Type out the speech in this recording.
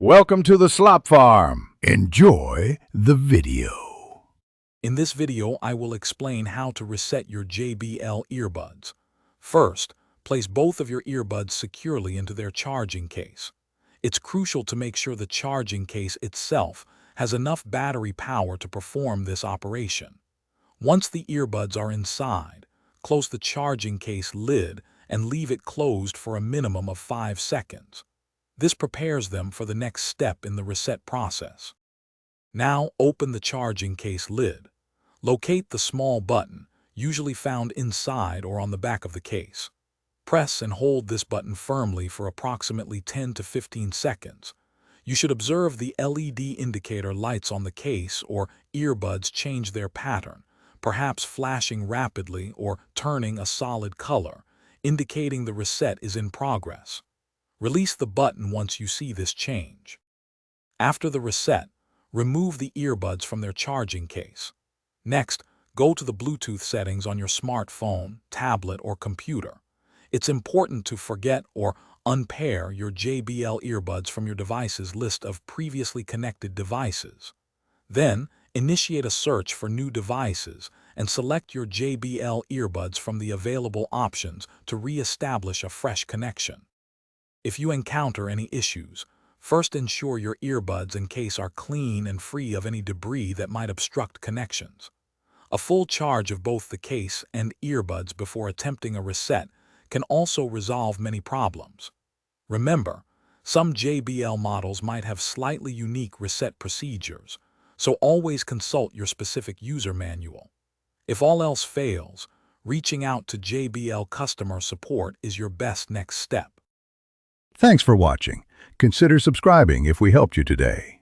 Welcome to the Slop Farm. Enjoy the video. In this video, I will explain how to reset your JBL earbuds. First, place both of your earbuds securely into their charging case. It's crucial to make sure the charging case itself has enough battery power to perform this operation. Once the earbuds are inside, close the charging case lid and leave it closed for a minimum of 5 seconds. This prepares them for the next step in the reset process. Now open the charging case lid. Locate the small button, usually found inside or on the back of the case. Press and hold this button firmly for approximately 10 to 15 seconds. You should observe the LED indicator lights on the case or earbuds change their pattern, perhaps flashing rapidly or turning a solid color, indicating the reset is in progress. Release the button once you see this change. After the reset, remove the earbuds from their charging case. Next, go to the Bluetooth settings on your smartphone, tablet, or computer. It's important to forget or unpair your JBL earbuds from your device's list of previously connected devices. Then, initiate a search for new devices and select your JBL earbuds from the available options to re-establish a fresh connection. If you encounter any issues, first ensure your earbuds and case are clean and free of any debris that might obstruct connections. A full charge of both the case and earbuds before attempting a reset can also resolve many problems. Remember, some JBL models might have slightly unique reset procedures, so always consult your specific user manual. If all else fails, reaching out to JBL customer support is your best next step. Thanks for watching. Consider subscribing if we helped you today.